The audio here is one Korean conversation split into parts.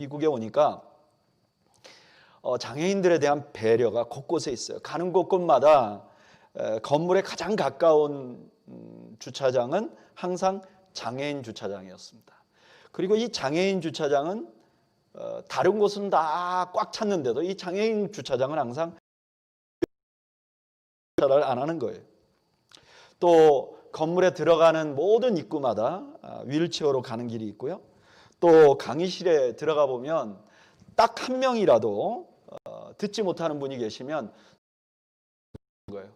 미국에 오니까 장애인들에 대한 배려가 곳곳에 있어요. 가는 곳곳마다 건물에 가장 가까운 주차장은 항상 장애인 주차장이었습니다. 그리고 이 장애인 주차장은 다른 곳은 다 꽉 찼는데도 이 장애인 주차장은 항상 주차를 안 하는 거예요. 또 건물에 들어가는 모든 입구마다 휠체어로 가는 길이 있고요. 또 강의실에 들어가 보면 딱 한 명이라도 듣지 못하는 분이 계시면 거예요.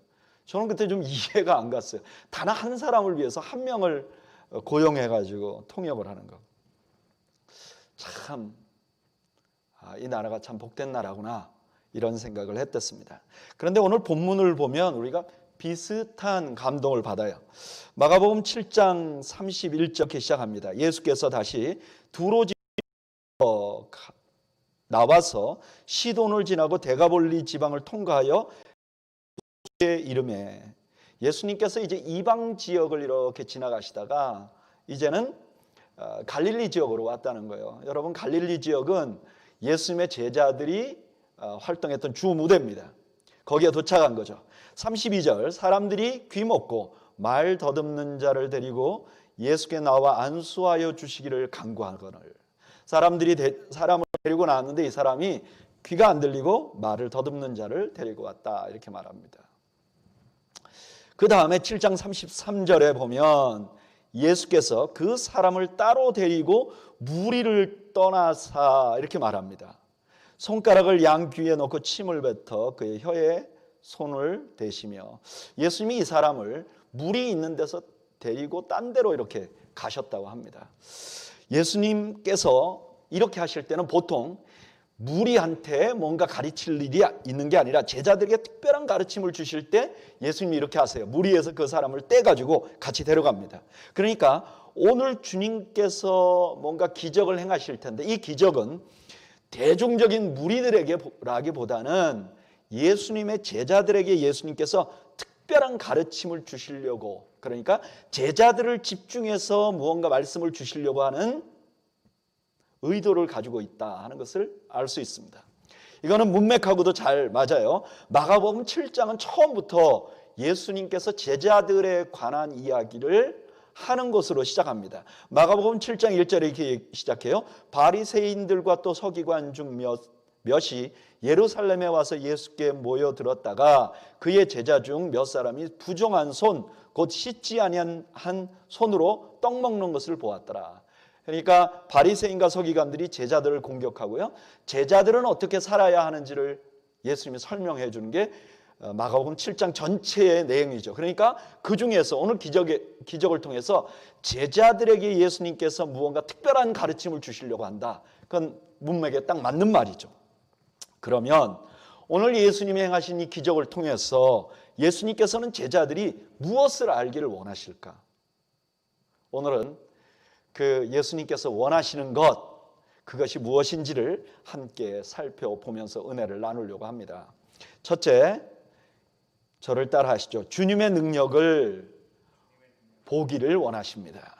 저는 그때 좀 이해가 안 갔어요. 단 한 사람을 위해서 한 명을 고용해가지고 통역을 하는 거. 참, 이 나라가 참 복된 나라구나 이런 생각을 했었습니다. 그런데 오늘 본문을 보면 우리가 비슷한 감동을 받아요. 마가복음 7장 31절 시작합니다. 예수께서 다시 두로 나와서 시돈을 지나고 데가볼리 지방을 통과하여 이름에 예수님께서 이제 이방 지역을 이렇게 지나가시다가 이제는 갈릴리 지역으로 왔다는 거예요. 여러분, 갈릴리 지역은 예수님의 제자들이 활동했던 주 무대입니다. 거기에 도착한 거죠. 32절 사람들이 귀먹고 말 더듬는 자를 데리고 예수께 나와 안수하여 주시기를 간구하거늘. 사람들이 사람을 데리고 나왔는데 이 사람이 귀가 안 들리고 말을 더듬는 자를 데리고 왔다 이렇게 말합니다. 그 다음에 7장 33절에 보면 예수께서 그 사람을 따로 데리고 무리를 떠나사 이렇게 말합니다. 손가락을 양 귀에 넣고 침을 뱉어 그의 혀에 손을 대시며 예수님이 이 사람을 물이 있는 데서 데리고 딴 데로 이렇게 가셨다고 합니다. 예수님께서 이렇게 하실 때는 보통 무리한테 뭔가 가르칠 일이 있는 게 아니라 제자들에게 특별한 가르침을 주실 때 예수님이 이렇게 하세요. 무리에서 그 사람을 떼가지고 같이 데려갑니다. 그러니까 오늘 주님께서 뭔가 기적을 행하실 텐데 이 기적은 대중적인 무리들에게라기보다는 예수님의 제자들에게 예수님께서 특별한 가르침을 주시려고, 그러니까 제자들을 집중해서 무언가 말씀을 주시려고 하는 의도를 가지고 있다 하는 것을 알 수 있습니다. 이거는 문맥하고도 잘 맞아요. 마가복음 7장은 처음부터 예수님께서 제자들에 관한 이야기를 하는 것으로 시작합니다. 마가복음 7장 1절에 이렇게 시작해요. 바리새인들과 또 서기관 중 몇이 예루살렘에 와서 예수께 모여들었다가 그의 제자 중 몇 사람이 부정한 손, 곧 씻지 아니한 손으로 떡 먹는 것을 보았더라. 그러니까 바리새인과 서기관들이 제자들을 공격하고요. 제자들은 어떻게 살아야 하는지를 예수님이 설명해 주는 게 마가복음 7장 전체의 내용이죠. 그러니까 그 중에서 오늘 기적을 통해서 제자들에게 예수님께서 무언가 특별한 가르침을 주시려고 한다. 그건 문맥에 딱 맞는 말이죠. 그러면 오늘 예수님이 행하신 이 기적을 통해서 예수님께서는 제자들이 무엇을 알기를 원하실까? 오늘은 그 예수님께서 원하시는 것, 그것이 무엇인지를 함께 살펴보면서 은혜를 나누려고 합니다. 첫째, 저를 따라 하시죠. 주님의 능력을 보기를 원하십니다.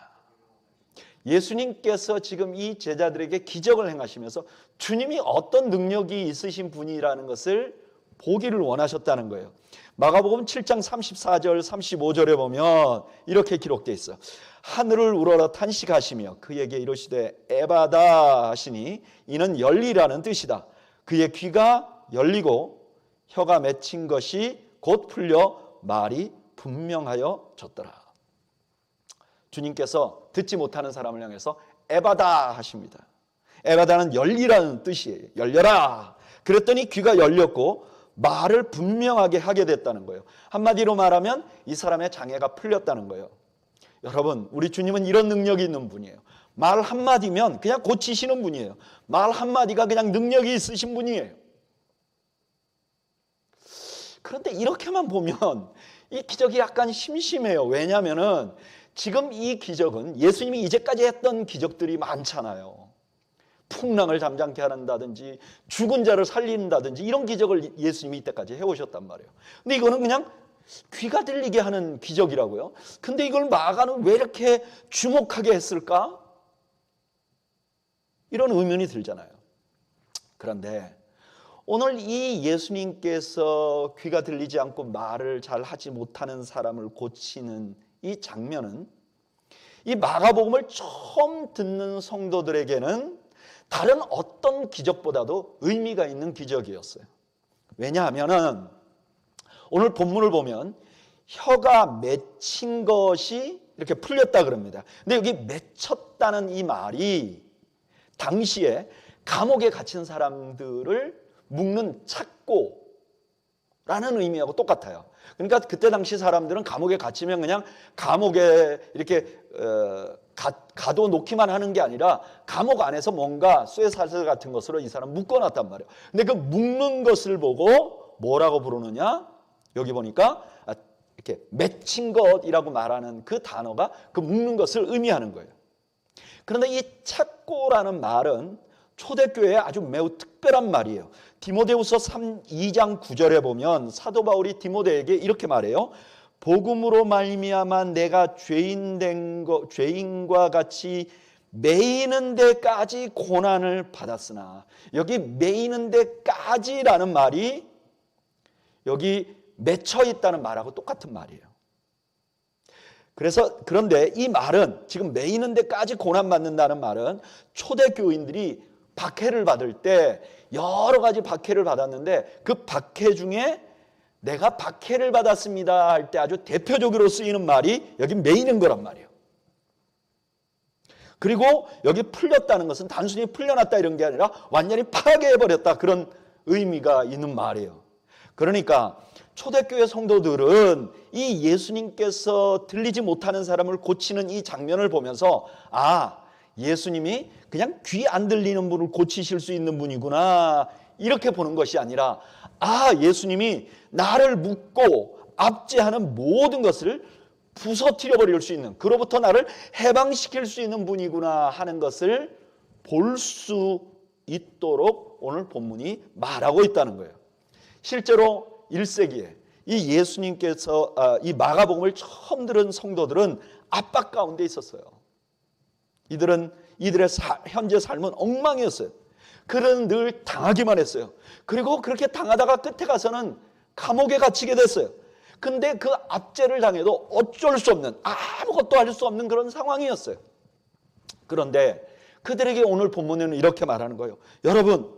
예수님께서 지금 이 제자들에게 기적을 행하시면서 주님이 어떤 능력이 있으신 분이라는 것을 보기를 원하셨다는 거예요. 마가복음 7장 34절 35절에 보면 이렇게 기록되어 있어요. 하늘을 우러러 탄식하시며 그에게 이르시되 에바다 하시니 이는 열리라는 뜻이다. 그의 귀가 열리고 혀가 맺힌 것이 곧 풀려 말이 분명하여 졌더라. 주님께서 듣지 못하는 사람을 향해서 에바다 하십니다. 에바다는 열리라는 뜻이에요. 열려라. 그랬더니 귀가 열렸고 말을 분명하게 하게 됐다는 거예요. 한마디로 말하면 이 사람의 장애가 풀렸다는 거예요. 여러분, 우리 주님은 이런 능력이 있는 분이에요. 말 한마디면 그냥 고치시는 분이에요. 말 한마디가 그냥 능력이 있으신 분이에요. 그런데 이렇게만 보면 이 기적이 약간 심심해요. 왜냐하면은 지금 이 기적은 예수님이 이제까지 했던 기적들이 많잖아요. 풍랑을 잠잠케 한다든지 죽은 자를 살린다든지 이런 기적을 예수님이 이때까지 해오셨단 말이에요. 근데 이거는 그냥 귀가 들리게 하는 기적이라고요. 근데 이걸 마가는 왜 이렇게 주목하게 했을까? 이런 의문이 들잖아요. 그런데 오늘 이 예수님께서 귀가 들리지 않고 말을 잘 하지 못하는 사람을 고치는 이 장면은 이 마가복음을 처음 듣는 성도들에게는 다른 어떤 기적보다도 의미가 있는 기적이었어요. 왜냐하면 오늘 본문을 보면 혀가 맺힌 것이 이렇게 풀렸다 그럽니다. 근데 여기 맺혔다는 이 말이 당시에 감옥에 갇힌 사람들을 묶는 착고라는 의미하고 똑같아요. 그러니까 그때 당시 사람들은 감옥에 갇히면 그냥 감옥에 이렇게 가둬놓기만 하는 게 아니라 감옥 안에서 뭔가 쇠사슬 같은 것으로 이 사람 묶어놨단 말이에요. 근데 그 묶는 것을 보고 뭐라고 부르느냐? 여기 보니까 이렇게 맺힌 것이라고 말하는 그 단어가 그 묶는 것을 의미하는 거예요. 그런데 이 착고라는 말은 초대교회에 아주 매우 특별한 말이에요. 디모데후서 2장 9절에 보면 사도 바울이 디모데에게 이렇게 말해요. 복음으로 말미암아 내가 죄인과 같이 매이는 데까지 고난을 받았으나, 여기 매이는 데까지라는 말이 여기 맺혀 있다는 말하고 똑같은 말이에요. 그런데 이 말은, 지금 매이는 데까지 고난받는다는 말은 초대교인들이 박해를 받을 때 여러 가지 박해를 받았는데 그 박해 중에 내가 박해를 받았습니다 할 때 아주 대표적으로 쓰이는 말이 여기 매이는 거란 말이에요. 그리고 여기 풀렸다는 것은 단순히 풀려났다 이런 게 아니라 완전히 파괴해버렸다, 그런 의미가 있는 말이에요. 그러니까 초대교회 성도들은 이 예수님께서 들리지 못하는 사람을 고치는 이 장면을 보면서 예수님이 그냥 귀 안 들리는 분을 고치실 수 있는 분이구나, 이렇게 보는 것이 아니라 예수님이 나를 묶고 압제하는 모든 것을 부서뜨려 버릴 수 있는, 그로부터 나를 해방시킬 수 있는 분이구나 하는 것을 볼 수 있도록 오늘 본문이 말하고 있다는 거예요. 실제로 1세기에 이 예수님께서 이 마가복음을 처음 들은 성도들은 압박 가운데 있었어요. 이들의 현재 삶은 엉망이었어요. 그들은 늘 당하기만 했어요. 그리고 그렇게 당하다가 끝에 가서는 감옥에 갇히게 됐어요. 근데 그 압제를 당해도 어쩔 수 없는, 아무것도 할 수 없는 그런 상황이었어요. 그런데 그들에게 오늘 본문에는 이렇게 말하는 거예요. 여러분,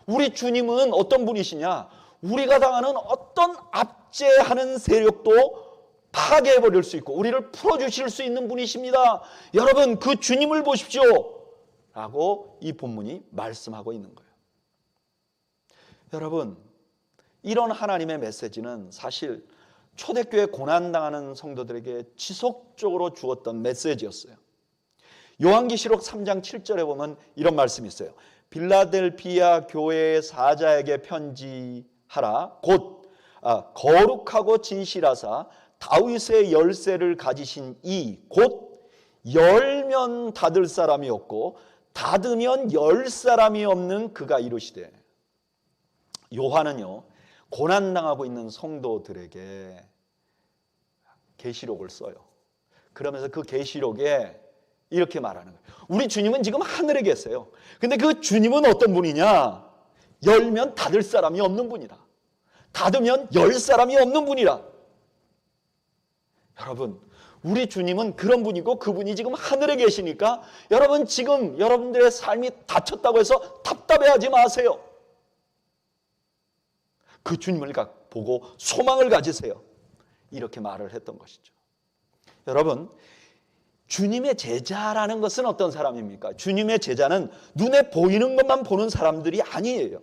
우리 주님은 어떤 분이시냐? 우리가 당하는 어떤 압제하는 세력도 파괴해버릴 수 있고 우리를 풀어주실 수 있는 분이십니다. 여러분, 그 주님을 보십시오 라고 이 본문이 말씀하고 있는 거예요. 여러분, 이런 하나님의 메시지는 사실 초대교회 고난당하는 성도들에게 지속적으로 주었던 메시지였어요. 요한계시록 3장 7절에 보면 이런 말씀이 있어요. 빌라델피아 교회의 사자에게 편지하라. 곧 거룩하고 진실하사 다윗의 열쇠를 가지신 이 곧 열면 닫을 사람이 없고 닫으면 열 사람이 없는 그가 이르시되. 요한은요, 고난당하고 있는 성도들에게 계시록을 써요. 그러면서 그 계시록에 이렇게 말하는 거예요. 우리 주님은 지금 하늘에 계세요. 근데 그 주님은 어떤 분이냐? 열면 닫을 사람이 없는 분이다. 닫으면 열 사람이 없는 분이라. 여러분, 우리 주님은 그런 분이고 그분이 지금 하늘에 계시니까 여러분, 지금 여러분들의 삶이 닫혔다고 해서 답답해하지 마세요. 그 주님을 보고 소망을 가지세요. 이렇게 말을 했던 것이죠. 여러분, 주님의 제자라는 것은 어떤 사람입니까? 주님의 제자는 눈에 보이는 것만 보는 사람들이 아니에요.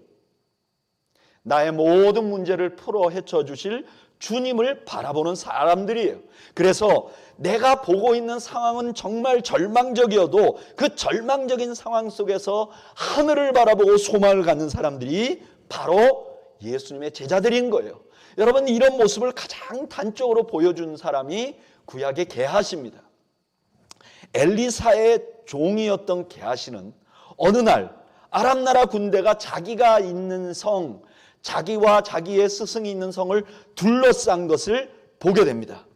나의 모든 문제를 풀어 헤쳐 주실 주님을 바라보는 사람들이에요. 그래서 내가 보고 있는 상황은 정말 절망적이어도 그 절망적인 상황 속에서 하늘을 바라보고 소망을 갖는 사람들이 바로 예수님의 제자들인 거예요. 여러분, 이런 모습을 가장 단적으로 보여준 사람이 구약의 게하시입니다. 엘리사의 종이었던 게하시는 어느 날 아람 나라 군대가 자기가 있는 성, 자기와 자기의 스승이 있는 성을 둘러싼 것을 보게 됩니다.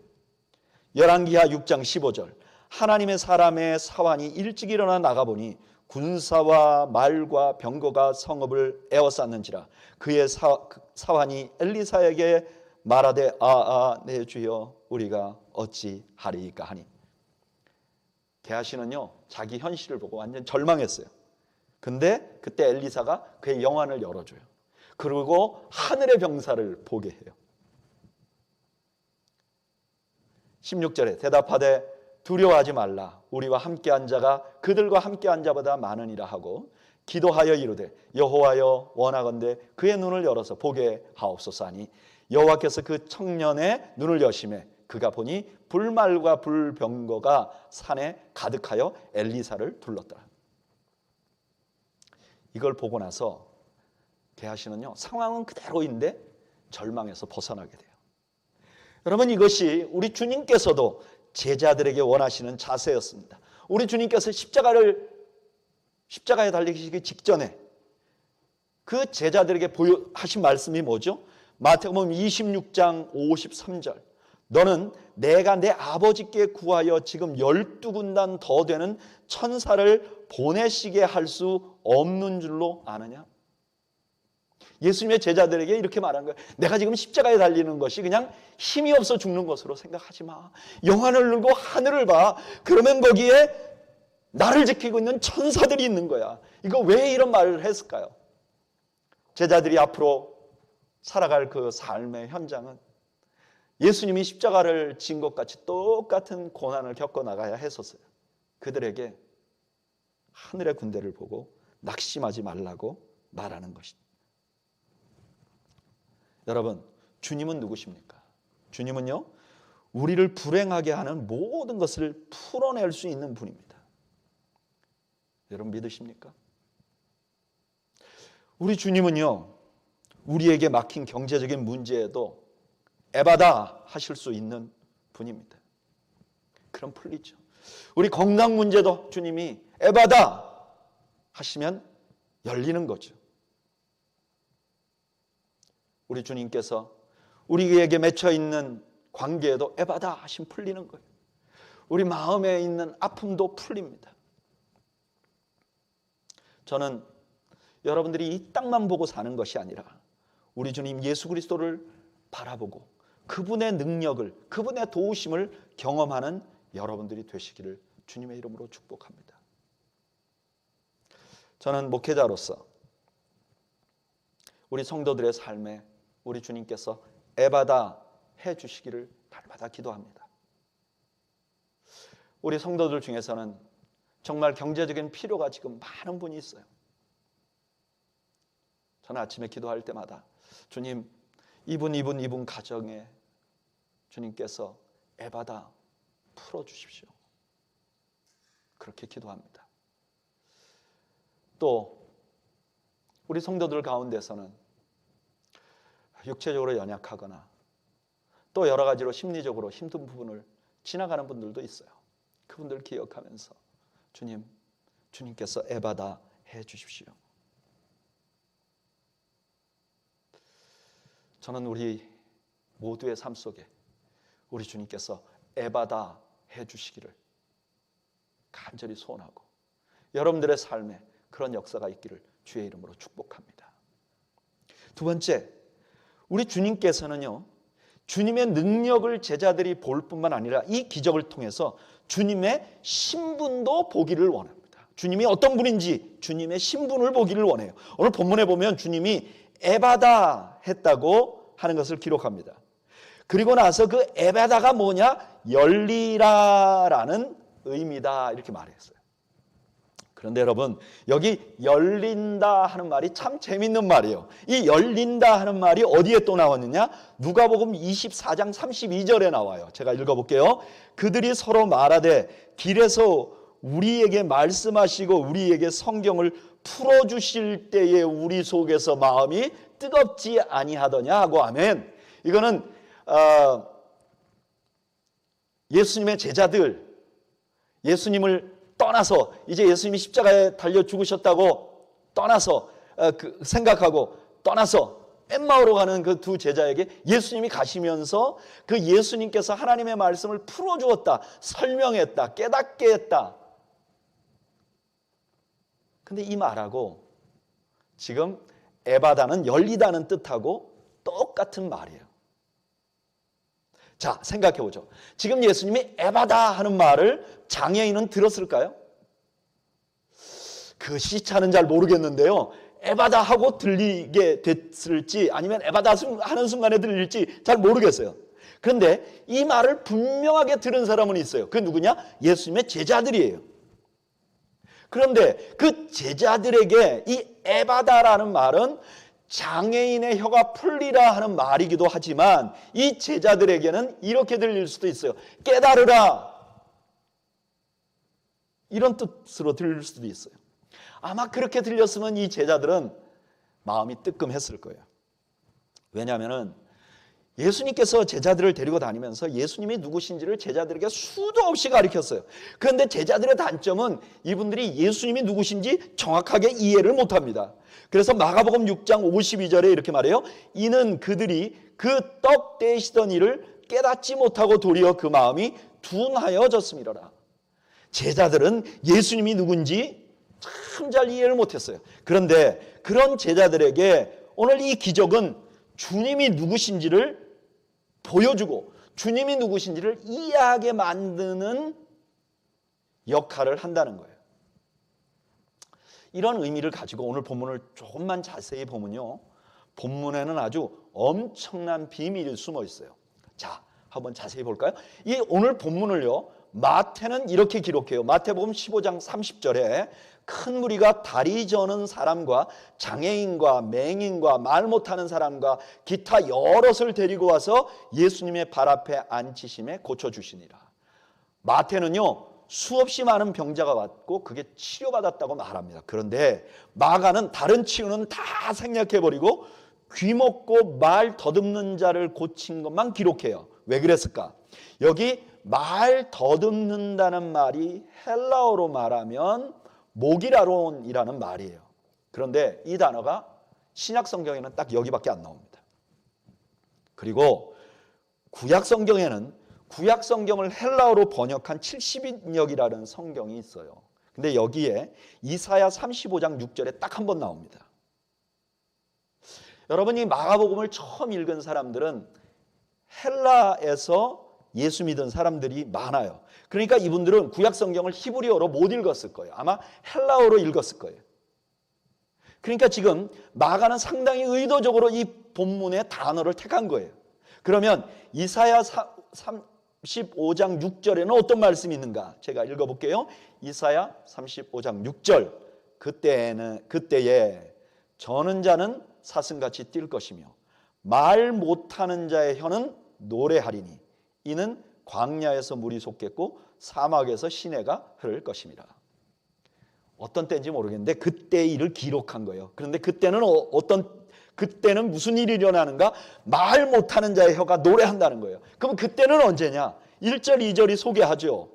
열왕기하 6장 15절. 하나님의 사람의 사환이 일찍 일어나 나가보니 군사와 말과 병거가 성읍을 에워쌌는지라. 그의 사환이 엘리사에게 말하되 내 주여 우리가 어찌하리이까 하니. 게하시는요 자기 현실을 보고 완전 절망했어요. 근데 그때 엘리사가 그의 영안을 열어줘요. 그리고 하늘의 병사를 보게 해요. 16절에 대답하되 두려워하지 말라. 우리와 함께한 자가 그들과 함께한 자보다 많으니라 하고 기도하여 이르되 여호와여 원하건대 그의 눈을 열어서 보게 하옵소서 하니 여호와께서 그 청년의 눈을 여시매 그가 보니 불말과 불병거가 산에 가득하여 엘리사를 둘렀더라. 이걸 보고 나서 게하시는요 상황은 그대로인데 절망에서 벗어나게 돼요. 여러분, 이것이 우리 주님께서도 제자들에게 원하시는 자세였습니다. 우리 주님께서 십자가에 달리시기 직전에 그 제자들에게 하신 말씀이 뭐죠? 마태복음 26장 53절. 너는 내가 내 아버지께 구하여 지금 12군단 더 되는 천사를 보내시게 할 수 없는 줄로 아느냐? 예수님의 제자들에게 이렇게 말한 거예요. 내가 지금 십자가에 달리는 것이 그냥 힘이 없어 죽는 것으로 생각하지 마. 영안을 들고 하늘을 봐. 그러면 거기에 나를 지키고 있는 천사들이 있는 거야. 이거 왜 이런 말을 했을까요? 제자들이 앞으로 살아갈 그 삶의 현장은 예수님이 십자가를 진 것 같이 똑같은 고난을 겪어 나가야 했었어요. 그들에게 하늘의 군대를 보고 낙심하지 말라고 말하는 것입니다. 여러분, 주님은 누구십니까? 주님은요, 우리를 불행하게 하는 모든 것을 풀어낼 수 있는 분입니다. 여러분 믿으십니까? 우리 주님은요, 우리에게 막힌 경제적인 문제에도 에바다 하실 수 있는 분입니다. 그럼 풀리죠. 우리 건강 문제도 주님이 에바다 하시면 열리는 거죠. 우리 주님께서 우리에게 맺혀 있는 관계에도 에바다 하시면 풀리는 거예요. 우리 마음에 있는 아픔도 풀립니다. 저는 여러분들이 이 땅만 보고 사는 것이 아니라 우리 주님 예수 그리스도를 바라보고 그분의 능력을, 그분의 도우심을 경험하는 여러분들이 되시기를 주님의 이름으로 축복합니다. 저는 목회자로서 우리 성도들의 삶에 우리 주님께서 에바다 해 주시기를 날마다 기도합니다. 우리 성도들 중에서는 정말 경제적인 필요가 지금 많은 분이 있어요. 저는 아침에 기도할 때마다 주님, 이분 가정에 주님께서 에바다 풀어주십시오. 그렇게 기도합니다. 또 우리 성도들 가운데서는 육체적으로 연약하거나 또 여러 가지로 심리적으로 힘든 부분을 지나가는 분들도 있어요. 그분들 기억하면서 주님께서 에바다 해 주십시오. 저는 우리 모두의 삶 속에 우리 주님께서 에바다 해 주시기를 간절히 소원하고 여러분들의 삶에 그런 역사가 있기를 주의 이름으로 축복합니다. 두 번째, 우리 주님께서는요, 주님의 능력을 제자들이 볼 뿐만 아니라 이 기적을 통해서 주님의 신분도 보기를 원합니다. 주님이 어떤 분인지 주님의 신분을 보기를 원해요. 오늘 본문에 보면 주님이 에바다 했다고 하는 것을 기록합니다. 그리고 나서 그 에바다가 뭐냐? 열리라라는 의미다 이렇게 말했어요. 그런데 여러분, 여기 열린다 하는 말이 참 재밌는 말이에요. 이 열린다 하는 말이 어디에 또 나왔느냐? 누가복음 24장 32절에 나와요. 제가 읽어볼게요. 그들이 서로 말하되 길에서 우리에게 말씀하시고 우리에게 성경을 풀어주실 때에 우리 속에서 마음이 뜨겁지 아니하더냐 하고 아멘. 이거는 예수님의 제자들, 예수님을 떠나서 이제 예수님이 십자가에 달려 죽으셨다고 떠나서 생각하고 떠나서 엠마오로 가는 그 두 제자에게 예수님이 가시면서 그 예수님께서 하나님의 말씀을 풀어주었다, 설명했다, 깨닫게 했다. 근데 이 말하고 지금 에바다는 열리다는 뜻하고 똑같은 말이에요. 자, 생각해 보죠. 지금 예수님이 에바다 하는 말을 장애인은 들었을까요? 그 시차는 잘 모르겠는데요. 에바다 하고 들리게 됐을지 아니면 에바다 하는 순간에 들릴지 잘 모르겠어요. 그런데 이 말을 분명하게 들은 사람은 있어요. 그 누구냐? 예수님의 제자들이에요. 그런데 그 제자들에게 이 에바다라는 말은 장애인의 혀가 풀리라 하는 말이기도 하지만 이 제자들에게는 이렇게 들릴 수도 있어요. 깨달으라. 이런 뜻으로 들릴 수도 있어요. 아마 그렇게 들렸으면 이 제자들은 마음이 뜨끔했을 거예요. 왜냐하면 예수님께서 제자들을 데리고 다니면서 예수님이 누구신지를 제자들에게 수도 없이 가르쳤어요. 그런데 제자들의 단점은 이분들이 예수님이 누구신지 정확하게 이해를 못합니다. 그래서 마가복음 6장 52절에 이렇게 말해요. 이는 그들이 그 떡 떼시던 일을 깨닫지 못하고 도리어 그 마음이 둔하여졌음이로라. 제자들은 예수님이 누군지 참 잘 이해를 못했어요. 그런데 그런 제자들에게 오늘 이 기적은 주님이 누구신지를 보여주고 주님이 누구신지를 이해하게 만드는 역할을 한다는 거예요. 이런 의미를 가지고 오늘 본문을 조금만 자세히 보면요, 본문에는 아주 엄청난 비밀이 숨어 있어요. 자, 한번 자세히 볼까요? 이 오늘 본문을요, 마태는 이렇게 기록해요. 마태복음 15장 30절에 큰 무리가 다리 저는 사람과 장애인과 맹인과 말 못하는 사람과 기타 여럿을 데리고 와서 예수님의 발 앞에 앉히심에 고쳐주시니라. 마태는요, 수없이 많은 병자가 왔고 그게 치료받았다고 말합니다. 그런데 마가는 다른 치유는 다 생략해버리고 귀 먹고 말 더듬는 자를 고친 것만 기록해요. 왜 그랬을까? 여기 말 더듬는다는 말이 헬라어로 말하면 모기라론이라는 말이에요. 그런데 이 단어가 신약 성경에는 딱 여기밖에 안 나옵니다. 그리고 구약 성경에는 구약 성경을 헬라어로 번역한 70인역이라는 성경이 있어요. 근데 여기에 이사야 35장 6절에 딱 한 번 나옵니다. 여러분, 이 마가복음을 처음 읽은 사람들은 헬라에서 예수 믿은 사람들이 많아요. 그러니까 이분들은 구약 성경을 히브리어로 못 읽었을 거예요. 아마 헬라어로 읽었을 거예요. 그러니까 지금 마가는 상당히 의도적으로 이 본문의 단어를 택한 거예요. 그러면 이사야 35장 6절에는 어떤 말씀이 있는가? 제가 읽어볼게요. 이사야 35장 6절. 그때에 저는 자는 사슴같이 뛸 것이며 말 못하는 자의 혀는 노래하리니 이는 광야에서 물이 솟겠고 사막에서 시내가 흐를 것입니다. 어떤 때인지 모르겠는데 그때의 일을 기록한 거예요. 그런데 그때는 그때는 무슨 일이 일어나는가? 말 못하는 자의 혀가 노래한다는 거예요. 그럼 그때는 언제냐? 1절 2절이 소개하죠.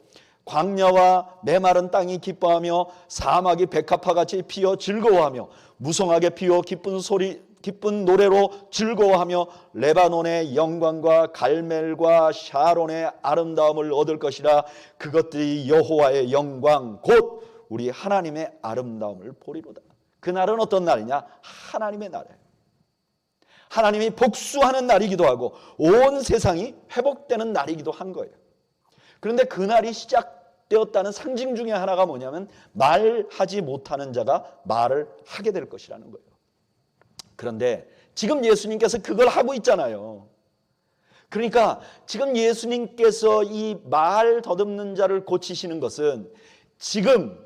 광야와 메마른 땅이 기뻐하며 사막이 백합화같이 피어 즐거워하며 무성하게 피어 기쁜 노래로 즐거워하며 레바논의 영광과 갈멜과 샤론의 아름다움을 얻을 것이라. 그것들이 여호와의 영광 곧 우리 하나님의 아름다움을 보리로다. 그날은 어떤 날이냐? 하나님의 날이에요. 하나님이 복수하는 날이기도 하고 온 세상이 회복되는 날이기도 한 거예요. 그런데 그날이 시작되었다는 상징 중에 하나가 뭐냐면 말하지 못하는 자가 말을 하게 될 것이라는 거예요. 그런데 지금 예수님께서 그걸 하고 있잖아요. 그러니까 지금 예수님께서 이 말 더듬는 자를 고치시는 것은 지금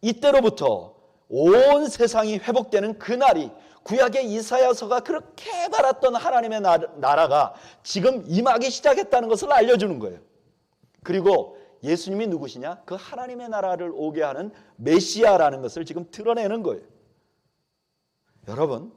이때로부터 온 세상이 회복되는 그날이, 구약의 이사야서가 그렇게 바랐던 하나님의 나라가 지금 임하기 시작했다는 것을 알려주는 거예요. 그리고 예수님이 누구시냐? 그 하나님의 나라를 오게 하는 메시아라는 것을 지금 드러내는 거예요. 여러분,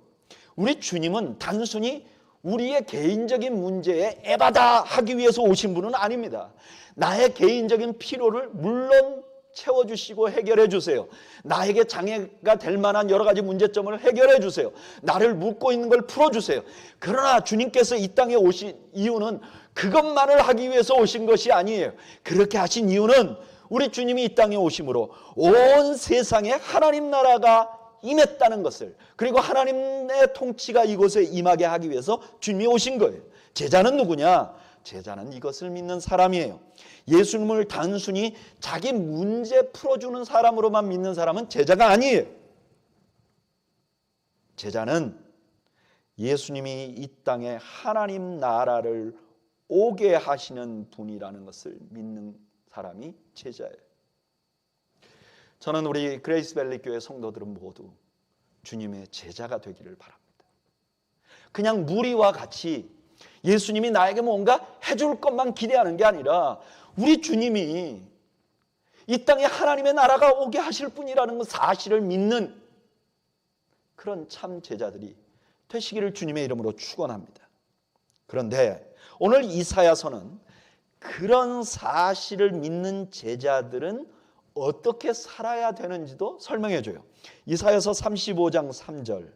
우리 주님은 단순히 우리의 개인적인 문제에 에바다 하기 위해서 오신 분은 아닙니다. 나의 개인적인 필요를 물론 채워주시고 해결해 주세요. 나에게 장애가 될 만한 여러 가지 문제점을 해결해 주세요. 나를 묶고 있는 걸 풀어주세요. 그러나 주님께서 이 땅에 오신 이유는 그것만을 하기 위해서 오신 것이 아니에요. 그렇게 하신 이유는 우리 주님이 이 땅에 오심으로 온 세상에 하나님 나라가 임했다는 것을, 그리고 하나님의 통치가 이곳에 임하게 하기 위해서 주님이 오신 거예요. 제자는 누구냐? 제자는 이것을 믿는 사람이에요. 예수님을 단순히 자기 문제 풀어주는 사람으로만 믿는 사람은 제자가 아니에요. 제자는 예수님이 이 땅에 하나님 나라를 오게 하시는 분이라는 것을 믿는 사람이 제자예요. 저는 우리 그레이스밸리 교회 성도들은 모두 주님의 제자가 되기를 바랍니다. 그냥 무리와 같이 예수님이 나에게 뭔가 해줄 것만 기대하는 게 아니라 우리 주님이 이 땅에 하나님의 나라가 오게 하실 분이라는 사실을 믿는 그런 참 제자들이 되시기를 주님의 이름으로 축원합니다. 그런데 오늘 이사야서는 그런 사실을 믿는 제자들은 어떻게 살아야 되는지도 설명해 줘요. 이사야서 35장 3절,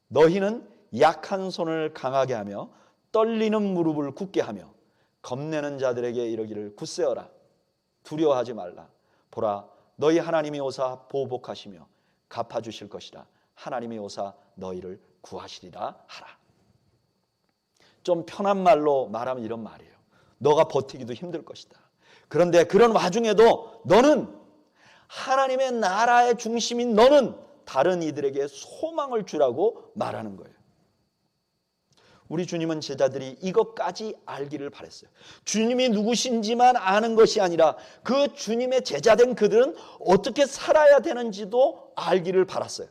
너희는 약한 손을 강하게 하며 떨리는 무릎을 굳게 하며 겁내는 자들에게 이르기를 굳세어라, 두려워하지 말라. 보라, 너희 하나님이 오사 보복하시며 갚아주실 것이라. 하나님이 오사 너희를 구하시리라 하라. 좀 편한 말로 말하면 이런 말이에요. 너가 버티기도 힘들 것이다. 그런데 그런 와중에도 너는 하나님의 나라의 중심인 너는 다른 이들에게 소망을 주라고 말하는 거예요. 우리 주님은 제자들이 이것까지 알기를 바랬어요. 주님이 누구신지만 아는 것이 아니라 그 주님의 제자된 그들은 어떻게 살아야 되는지도 알기를 바랐어요.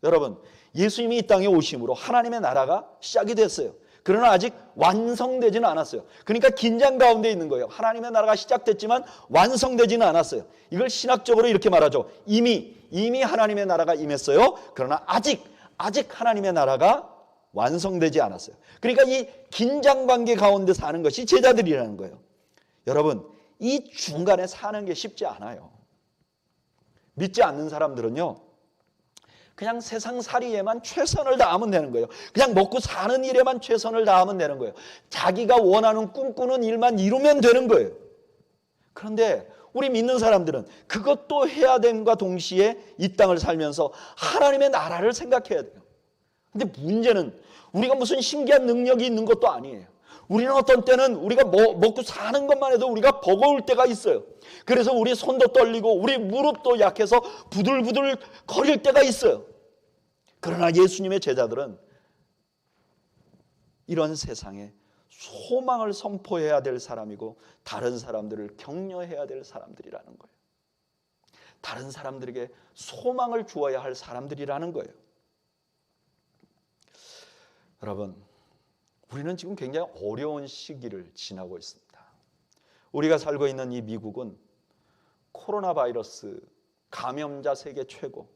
여러분, 예수님이 이 땅에 오심으로 하나님의 나라가 시작이 됐어요. 그러나 아직 완성되지는 않았어요. 그러니까 긴장 가운데 있는 거예요. 하나님의 나라가 시작됐지만 완성되지는 않았어요. 이걸 신학적으로 이렇게 말하죠. 이미 하나님의 나라가 임했어요. 그러나 아직 하나님의 나라가 완성되지 않았어요. 그러니까 이 긴장 관계 가운데 사는 것이 제자들이라는 거예요. 여러분, 이 중간에 사는 게 쉽지 않아요. 믿지 않는 사람들은요, 그냥 세상살이에만 최선을 다하면 되는 거예요. 그냥 먹고 사는 일에만 최선을 다하면 되는 거예요. 자기가 원하는 꿈꾸는 일만 이루면 되는 거예요. 그런데 우리 믿는 사람들은 그것도 해야 됨과 동시에 이 땅을 살면서 하나님의 나라를 생각해야 돼요. 근데 문제는 우리가 무슨 신기한 능력이 있는 것도 아니에요. 우리는 어떤 때는 우리가 먹고 사는 것만 해도 우리가 버거울 때가 있어요. 그래서 우리 손도 떨리고 우리 무릎도 약해서 부들부들 거릴 때가 있어요. 그러나 예수님의 제자들은 이런 세상에 소망을 선포해야 될 사람이고 다른 사람들을 격려해야 될 사람들이라는 거예요. 다른 사람들에게 소망을 주어야 할 사람들이라는 거예요. 여러분, 우리는 지금 굉장히 어려운 시기를 지나고 있습니다. 우리가 살고 있는 이 미국은 코로나 바이러스 감염자 세계 최고,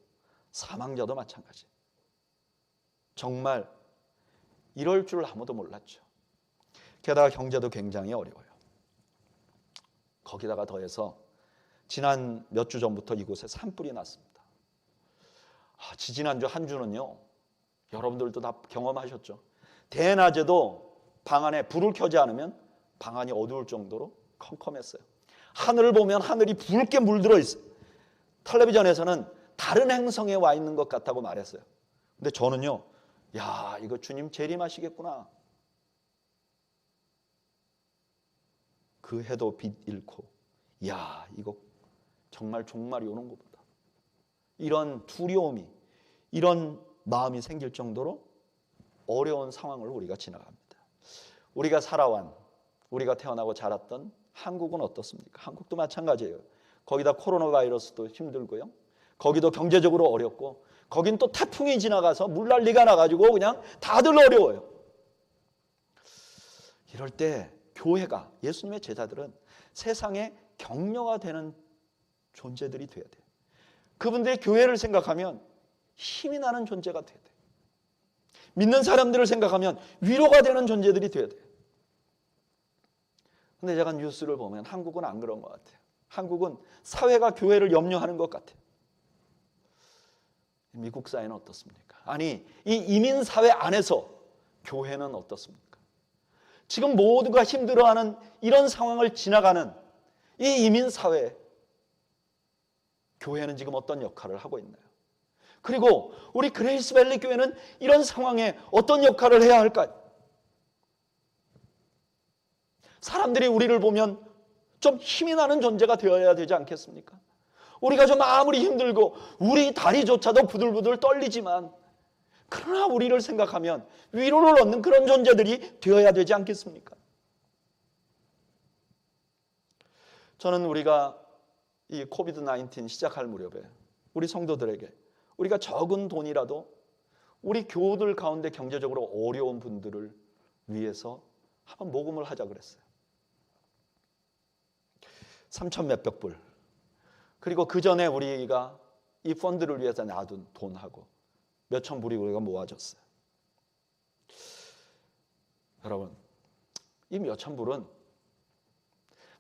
사망자도 마찬가지. 정말 이럴 줄 아무도 몰랐죠. 게다가 경제도 굉장히 어려워요. 거기다가 더해서 지난 몇 주 전부터 이곳에 산불이 났습니다. 지지난주 한 주는요, 여러분들도 다 경험하셨죠. 대낮에도 방 안에 불을 켜지 않으면 방 안이 어두울 정도로 컴컴했어요. 하늘을 보면 하늘이 붉게 물들어 있어요. 텔레비전에서는 다른 행성에 와 있는 것 같다고 말했어요. 근데 저는요, 야, 이거 주님 재림하시겠구나. 그 해도 빛 잃고, 야, 이거 정말 종말이 오는 것보다. 이런 두려움이, 이런 마음이 생길 정도로 어려운 상황을 우리가 지나갑니다. 우리가 살아온, 우리가 태어나고 자랐던 한국은 어떻습니까? 한국도 마찬가지예요. 거기다 코로나 바이러스도 힘들고요. 거기도 경제적으로 어렵고, 거긴 또 태풍이 지나가서 물난리가 나가지고 그냥 다들 어려워요. 이럴 때 교회가, 예수님의 제자들은 세상에 격려가 되는 존재들이 돼야 돼요. 그분들의 교회를 생각하면 힘이 나는 존재가 돼야 돼요. 믿는 사람들을 생각하면 위로가 되는 존재들이 돼야 돼요. 근데 제가 뉴스를 보면 한국은 안 그런 것 같아요. 한국은 사회가 교회를 염려하는 것 같아요. 미국 사회는 어떻습니까? 아니, 이 이민 사회 안에서 교회는 어떻습니까? 지금 모두가 힘들어하는 이런 상황을 지나가는 이 이민 사회에 교회는 지금 어떤 역할을 하고 있나요? 그리고 우리 그레이스밸리 교회는 이런 상황에 어떤 역할을 해야 할까요? 사람들이 우리를 보면 좀 힘이 나는 존재가 되어야 되지 않겠습니까? 우리가 좀 아무리 힘들고 우리 다리조차도 부들부들 떨리지만 그러나 우리를 생각하면 위로를 얻는 그런 존재들이 되어야 되지 않겠습니까? 저는 우리가 이 코비드-19 시작할 무렵에 우리 성도들에게 우리가 적은 돈이라도 우리 교우들 가운데 경제적으로 어려운 분들을 위해서 한번 모금을 하자 그랬어요. 3천 몇백 불. 그리고 그 전에 우리가 이 펀드를 위해서 놔둔 돈하고 몇천 불이 우리가 모아졌어요. 여러분, 이 몇천 불은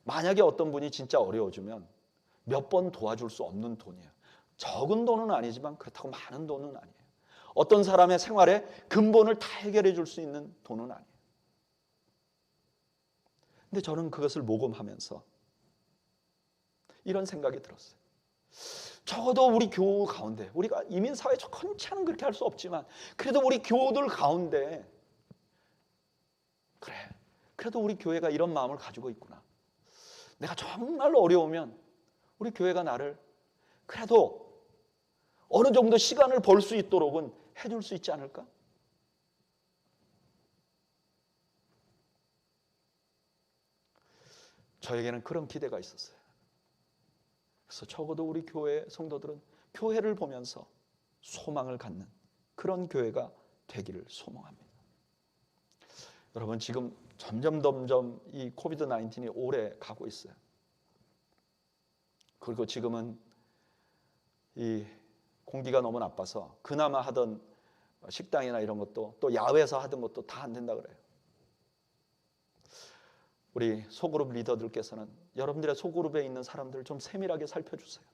만약에 어떤 분이 진짜 어려워지면 몇 번 도와줄 수 없는 돈이에요. 적은 돈은 아니지만 그렇다고 많은 돈은 아니에요. 어떤 사람의 생활의 근본을 다 해결해 줄 수 있는 돈은 아니에요. 근데 저는 그것을 모금하면서 이런 생각이 들었어요. 적어도 우리 교우 가운데, 우리가 이민사회 조건치는 그렇게 할 수 없지만 그래도 우리 교우들 가운데 그래, 그래도 우리 교회가 이런 마음을 가지고 있구나. 내가 정말 어려우면 우리 교회가 나를 그래도 어느 정도 시간을 벌 수 있도록은 해줄 수 있지 않을까? 저에게는 그런 기대가 있었어요. 그래서 적어도 우리 교회 성도들은 교회를 보면서 소망을 갖는 그런 교회가 되기를 소망합니다. 여러분, 지금 점점 이 코비드-19이 오래 가고 있어요. 그리고 지금은 이 공기가 너무 나빠서 그나마 하던 식당이나 이런 것도 또 야외에서 하던 것도 다 안 된다 그래요. 우리 소그룹 리더들께서는 여러분들의 소그룹에 있는 사람들을 좀 세밀하게 살펴주세요.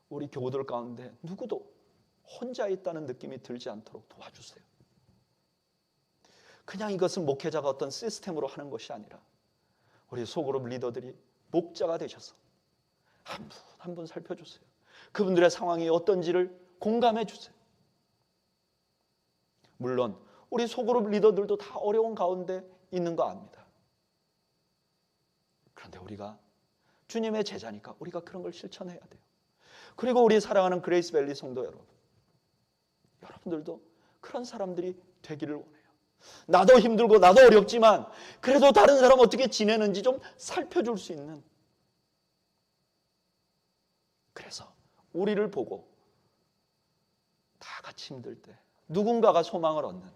우리 교우들 가운데 누구도 혼자 있다는 느낌이 들지 않도록 도와주세요. 그냥 이것은 목회자가 어떤 시스템으로 하는 것이 아니라 우리 소그룹 리더들이 목자가 되셔서 한 분 한 분 살펴주세요. 그분들의 상황이 어떤지를 공감해 주세요. 물론 우리 소그룹 리더들도 다 어려운 가운데 있는 거 압니다. 그런데 우리가 주님의 제자니까 우리가 그런 걸 실천해야 돼요. 그리고 우리 사랑하는 그레이스밸리 성도 여러분, 여러분들도 그런 사람들이 되기를 원해요. 나도 힘들고 나도 어렵지만 그래도 다른 사람 어떻게 지내는지 좀 살펴줄 수 있는, 그래서 우리를 보고 다 같이 힘들 때 누군가가 소망을 얻는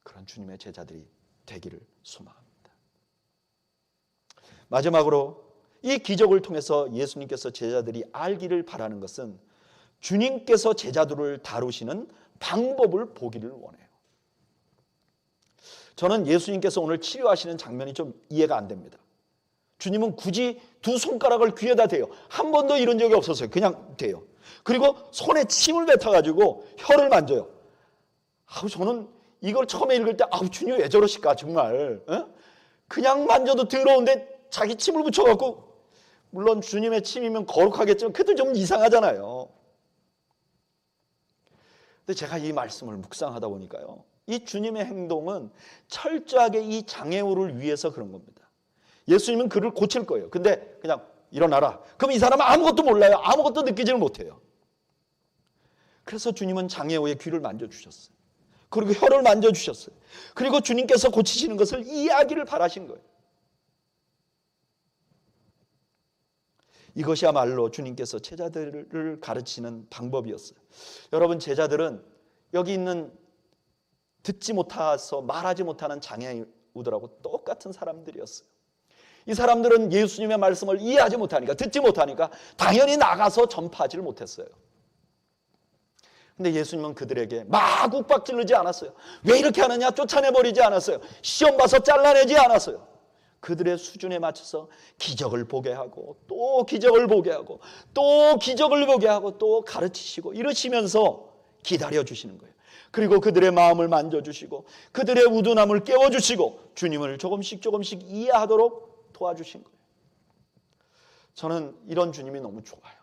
그런 주님의 제자들이 되기를 소망합니다. 마지막으로 이 기적을 통해서 예수님께서 제자들이 알기를 바라는 것은 주님께서 제자들을 다루시는 방법을 보기를 원해요. 저는 예수님께서 오늘 치료하시는 장면이 좀 이해가 안 됩니다. 주님은 굳이 두 손가락을 귀에다 대요. 한 번도 이런 적이 없었어요. 그냥 대요. 그리고 손에 침을 뱉어가지고 혀를 만져요. 저는 이걸 처음에 읽을 때 주님 왜 저러실까 정말. 그냥 만져도 더러운데 자기 침을 붙여갖고, 물론 주님의 침이면 거룩하겠지만 그래도 좀 이상하잖아요. 근데 제가 이 말씀을 묵상하다 보니까요, 이 주님의 행동은 철저하게 이 장애우를 위해서 그런 겁니다. 예수님은 그를 고칠 거예요. 근데 그냥 일어나라. 그럼 이 사람은 아무것도 몰라요. 아무것도 느끼지를 못해요. 그래서 주님은 장애우의 귀를 만져주셨어요. 그리고 혀를 만져주셨어요. 그리고 주님께서 고치시는 것을 이해하기를 바라신 거예요. 이것이야말로 주님께서 제자들을 가르치는 방법이었어요. 여러분, 제자들은 여기 있는 듣지 못해서 말하지 못하는 장애우들하고 똑같은 사람들이었어요. 이 사람들은 예수님의 말씀을 이해하지 못하니까, 듣지 못하니까 당연히 나가서 전파하지를 못했어요. 근데 예수님은 그들에게 막 욱박지르지 않았어요. 왜 이렇게 하느냐 쫓아내버리지 않았어요. 시험 봐서 잘라내지 않았어요. 그들의 수준에 맞춰서 기적을 보게 하고 또 기적을 보게 하고 또 기적을 보게 하고 또 가르치시고 이러시면서 기다려 주시는 거예요. 그리고 그들의 마음을 만져주시고 그들의 우둔함을 깨워주시고 주님을 조금씩 조금씩 이해하도록 도와주신 거예요. 저는 이런 주님이 너무 좋아요.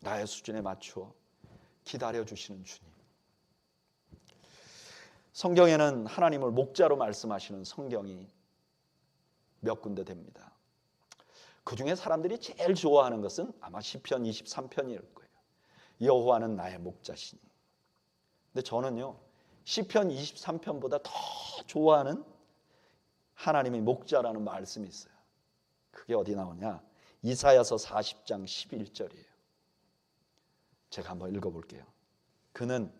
나의 수준에 맞추어 기다려주시는 주님. 성경에는 하나님을 목자로 말씀하시는 성경이 몇 군데 됩니다. 그 중에 사람들이 제일 좋아하는 것은 아마 시편 23편일 거예요. 여호와는 나의 목자시니. 근데 저는요, 시편 23편보다 더 좋아하는 하나님의 목자라는 말씀이 있어요. 그게 어디 나오냐? 이사야서 40장 11절이에요. 제가 한번 읽어볼게요. 그는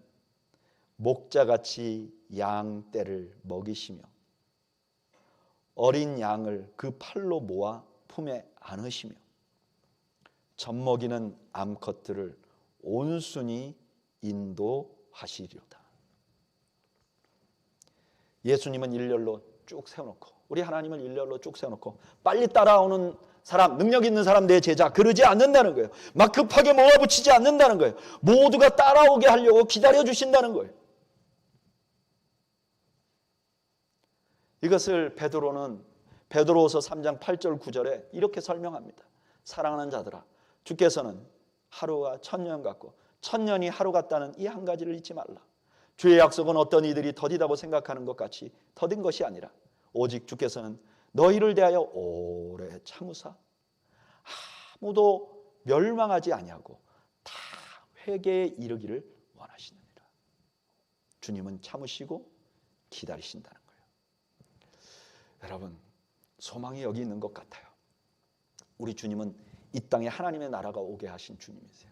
목자같이 양 떼를 먹이시며 어린 양을 그 팔로 모아 품에 안으시며 젖먹이는 암컷들을 온순히 인도하시리로다. 예수님은 일렬로 쭉 세워놓고, 우리 하나님을 일렬로 쭉 세워놓고 빨리 따라오는 사람, 능력 있는 사람 내 제자 그러지 않는다는 거예요. 막 급하게 몰아붙이지 않는다는 거예요. 모두가 따라오게 하려고 기다려주신다는 거예요. 이것을 베드로후서 3장 8절 9절에 이렇게 설명합니다. 사랑하는 자들아, 주께서는 하루가 천년 같고 천년이 하루 같다는 이 한 가지를 잊지 말라. 주의 약속은 어떤 이들이 더디다고 생각하는 것 같이 더딘 것이 아니라 오직 주께서는 너희를 대하여 오래 참으사 아무도 멸망하지 아니하고 다 회개에 이르기를 원하시느니라. 주님은 참으시고 기다리신다는 거예요. 여러분, 소망이 여기 있는 것 같아요. 우리 주님은 이 땅에 하나님의 나라가 오게 하신 주님이세요.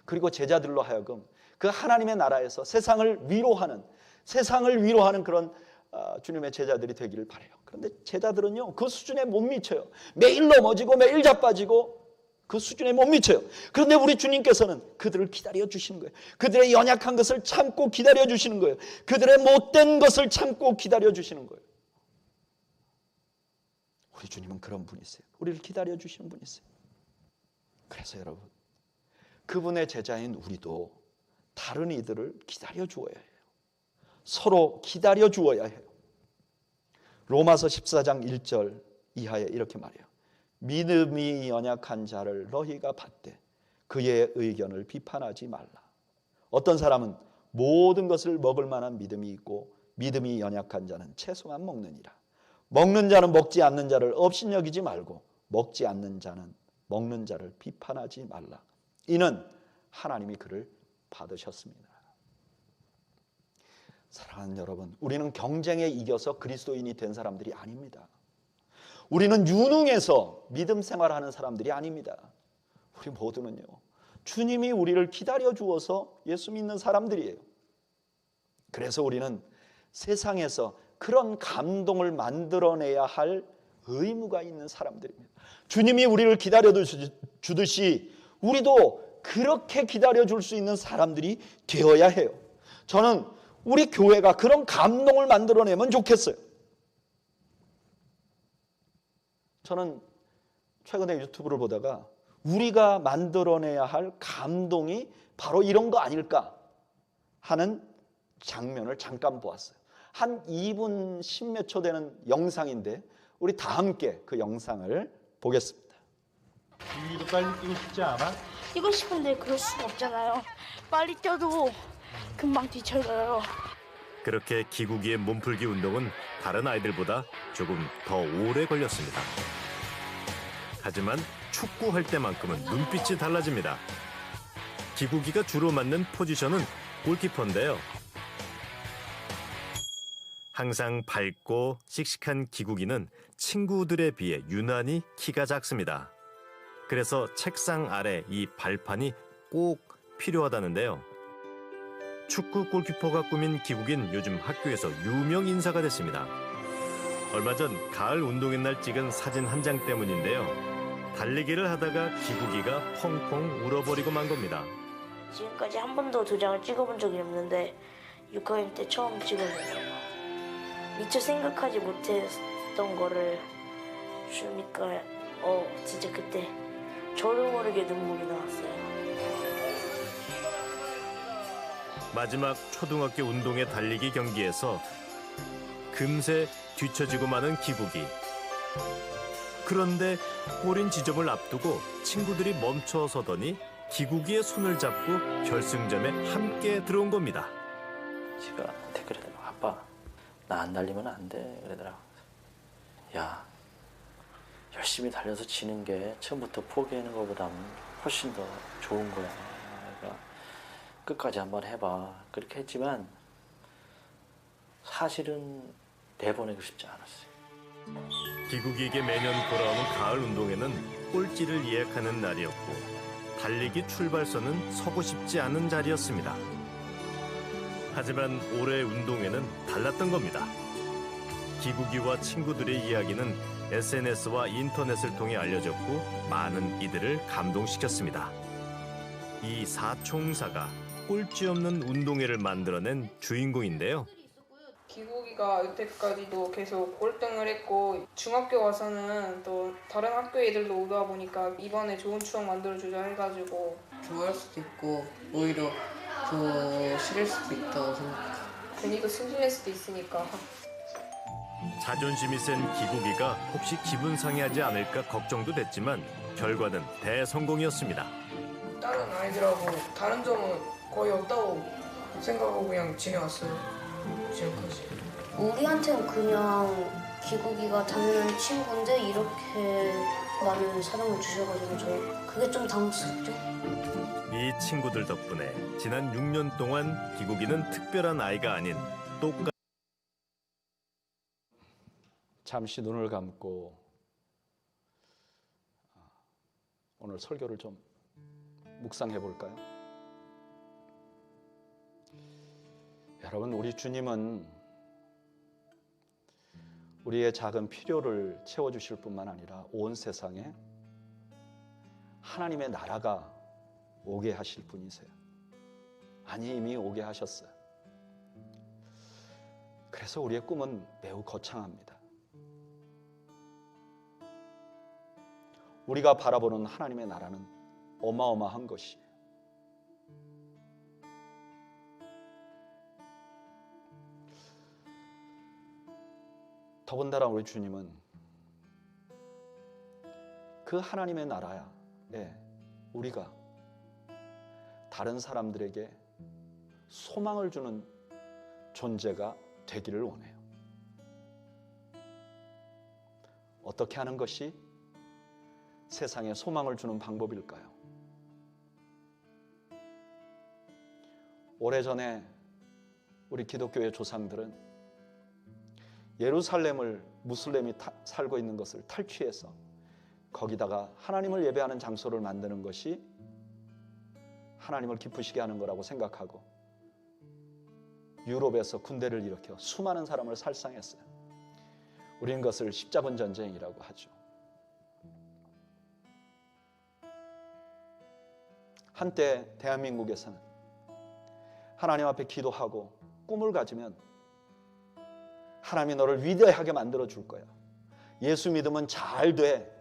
그리고 제자들로 하여금 그 하나님의 나라에서 세상을 위로하는 그런 주님의 제자들이 되기를 바라요. 그런데 제자들은요, 그 수준에 못 미쳐요. 매일 넘어지고 매일 자빠지고 그 수준에 못 미쳐요. 그런데 우리 주님께서는 그들을 기다려 주시는 거예요. 그들의 연약한 것을 참고 기다려 주시는 거예요. 그들의 못된 것을 참고 기다려 주시는 거예요. 우리 주님은 그런 분이세요. 우리를 기다려 주시는 분이세요. 그래서 여러분, 그분의 제자인 우리도 다른 이들을 기다려 주어야 해요. 서로 기다려 주어야 해요. 로마서 14장 1절 이하에 이렇게 말해요. 믿음이 연약한 자를 너희가 받되 그의 의견을 비판하지 말라. 어떤 사람은 모든 것을 먹을 만한 믿음이 있고 믿음이 연약한 자는 채소만 먹느니라. 먹는 자는 먹지 않는 자를 업신여기지 말고 먹지 않는 자는 먹는 자를 비판하지 말라. 이는 하나님이 그를 받으셨습니다. 사랑하는 여러분, 우리는 경쟁에 이겨서 그리스도인이 된 사람들이 아닙니다. 우리는 유능해서 믿음 생활하는 사람들이 아닙니다. 우리 모두는요, 주님이 우리를 기다려 주어서 예수 믿는 사람들이에요. 그래서 우리는 세상에서 그런 감동을 만들어내야 할 의무가 있는 사람들입니다. 주님이 우리를 기다려 주듯이 우리도 그렇게 기다려 줄 수 있는 사람들이 되어야 해요. 저는 우리 교회가 그런 감동을 만들어내면 좋겠어요. 저는 최근에 유튜브를 보다가 우리가 만들어내야 할 감동이 바로 이런 거 아닐까 하는 장면을 잠깐 보았어요. 한 2분 10몇 초 되는 영상인데 우리 다 함께 그 영상을 보겠습니다. 기욱이도 빨리 뛰고 싶지 않아? 뛰고 싶은데 그럴 수가 없잖아요. 빨리 뛰어도 금방 뒤쳐져요. 그렇게 기국이의 몸풀기 운동은 다른 아이들보다 조금 더 오래 걸렸습니다. 하지만 축구할 때만큼은 눈빛이 달라집니다. 기국이가 주로 맡는 포지션은 골키퍼인데요. 항상 밝고 씩씩한 기국이는 친구들에 비해 유난히 키가 작습니다. 그래서 책상 아래 이 발판이 꼭 필요하다는데요. 축구 골키퍼가 꾸민 기국인 요즘 학교에서 유명 인사가 됐습니다. 얼마 전 가을 운동회 날 찍은 사진 한 장 때문인데요. 달리기를 하다가 기국이가 펑펑 울어버리고 만 겁니다. 지금까지 한 번도 도장을 찍어본 적이 없는데 6학년 때 처음 찍었어요. 미처 생각하지 못했던 거를 주니까 진짜 그때 저를 모르게 눈물이 나왔어요. 마지막 초등학교 운동회 달리기 경기에서 금세 뒤처지고 마는 기국이. 그런데 골인 지점을 앞두고 친구들이 멈춰서더니 기국이의 손을 잡고 결승점에 함께 들어온 겁니다. 지가 그러더라고. 아빠, 나 안 달리면 안 돼. 그러더라고. 야, 열심히 달려서 지는 게 처음부터 포기하는 것보다는 훨씬 더 좋은 거야. 그러니까 끝까지 한번 해봐. 그렇게 했지만 사실은 내보내고 싶지 않았어요. 기국이에게 매년 돌아오는 가을 운동회는 꼴찌를 예약하는 날이었고 달리기 출발선은 서고 싶지 않은 자리였습니다. 하지만 올해 운동회는 달랐던 겁니다. 기국이와 친구들의 이야기는 SNS와 인터넷을 통해 알려졌고 많은 이들을 감동시켰습니다. 이 사총사가 꼴찌 없는 운동회를 만들어낸 주인공인데요. 기국이가 여태까지도 계속 꼴등을 했고 중학교 와서는 또 다른 학교 애들도 오다 보니까 이번에 좋은 추억 만들어주자 해가지고 좋아할 수도 있고 오히려 더 싫을 수도 있다고 생각해요. 괜히 또 승진할 수도 있으니까. 자존심이 센 기국이가 혹시 기분 상해하지 않을까 걱정도 됐지만 결과는 대성공이었습니다. 다른 아이들하고 다른 점은 거의 없다고 생각하고 그냥 지내왔어요. 지금까지. 우리한테는 그냥 기국이가 당연한 친구인데 이렇게 많은 사랑을 주셔가지고 저 그게 좀 당황스럽죠. 이 친구들 덕분에 지난 6년 동안 기국이는 특별한 아이가 아닌 똑같은 잠시 눈을 감고 오늘 설교를 좀 묵상해 볼까요? 여러분, 우리 주님은 우리의 작은 필요를 채워주실 뿐만 아니라 온 세상에 하나님의 나라가 오게 하실 분이세요. 아니, 이미 오게 하셨어요. 그래서 우리의 꿈은 매우 거창합니다. 우리가 바라보는 하나님의 나라는 어마어마한 것이에요. 더군다나 우리 주님은 그 하나님의 나라에 우리가 다른 사람들에게 소망을 주는 존재가 되기를 원해요. 어떻게 하는 것이 세상에 소망을 주는 방법일까요? 오래전에 우리 기독교의 조상들은 예루살렘을 무슬림이 살고 있는 것을 탈취해서 거기다가 하나님을 예배하는 장소를 만드는 것이 하나님을 기쁘시게 하는 거라고 생각하고 유럽에서 군대를 일으켜 수많은 사람을 살상했어요. 우리는 그것을 십자군 전쟁이라고 하죠. 한때 대한민국에서는 하나님 앞에 기도하고 꿈을 가지면 하나님이 너를 위대하게 만들어 줄 거야. 예수 믿으면 잘 돼.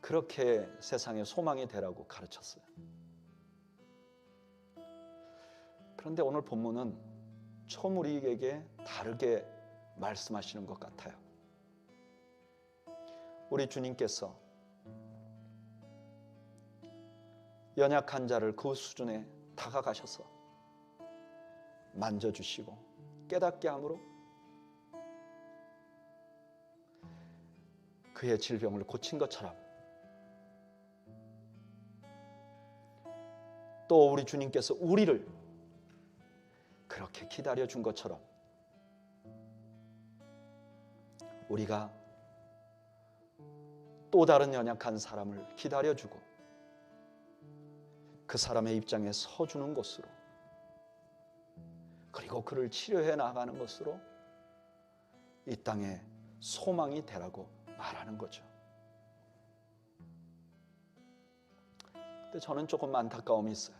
그렇게 세상에 소망이 되라고 가르쳤어요. 그런데 오늘 본문은 좀 우리에게 다르게 말씀하시는 것 같아요. 우리 주님께서 연약한 자를 그 수준에 다가가셔서 만져주시고 깨닫게 함으로 그의 질병을 고친 것처럼 또 우리 주님께서 우리를 그렇게 기다려준 것처럼 우리가 또 다른 연약한 사람을 기다려주고 그 사람의 입장에 서주는 것으로 그리고 그를 치료해 나가는 것으로 이 땅에 소망이 되라고 말하는 거죠. 근데 저는 조금 안타까움이 있어요.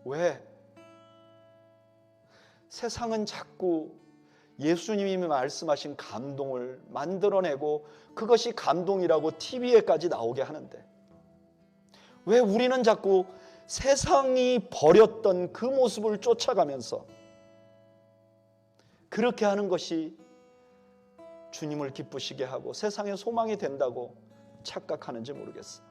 왜? 세상은 자꾸 예수님이 말씀하신 감동을 만들어내고 그것이 감동이라고 TV에까지 나오게 하는데 왜 우리는 자꾸 세상이 버렸던 그 모습을 쫓아가면서 그렇게 하는 것이 주님을 기쁘시게 하고 세상의 소망이 된다고 착각하는지 모르겠어요.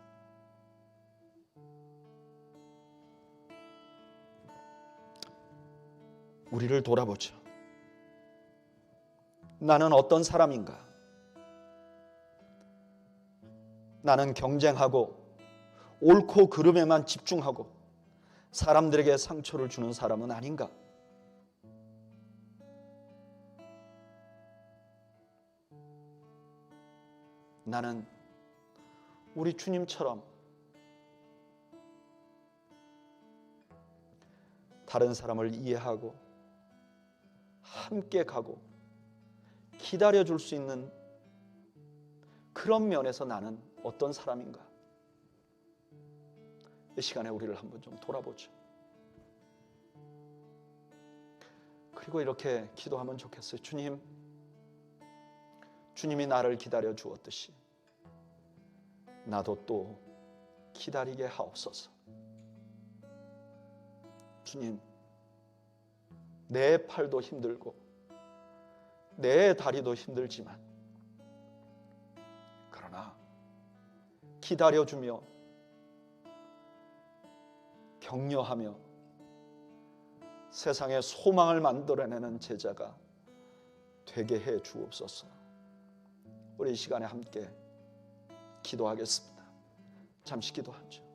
우리를 돌아보죠. 나는 어떤 사람인가? 나는 경쟁하고 옳고 그름에만 집중하고 사람들에게 상처를 주는 사람은 아닌가? 나는 우리 주님처럼 다른 사람을 이해하고 함께 가고 기다려줄 수 있는 그런 면에서 나는 어떤 사람인가? 이 시간에 우리를 한번 좀 돌아보죠. 그리고 이렇게 기도하면 좋겠어요. 주님이 나를 기다려 주었듯이 나도 또 기다리게 하옵소서. 주님, 내 팔도 힘들고 내 다리도 힘들지만 그러나 기다려주며 격려하며 세상에 소망을 만들어내는 제자가 되게 해 주옵소서. 우리 이 시간에 함께 기도하겠습니다. 잠시 기도하죠.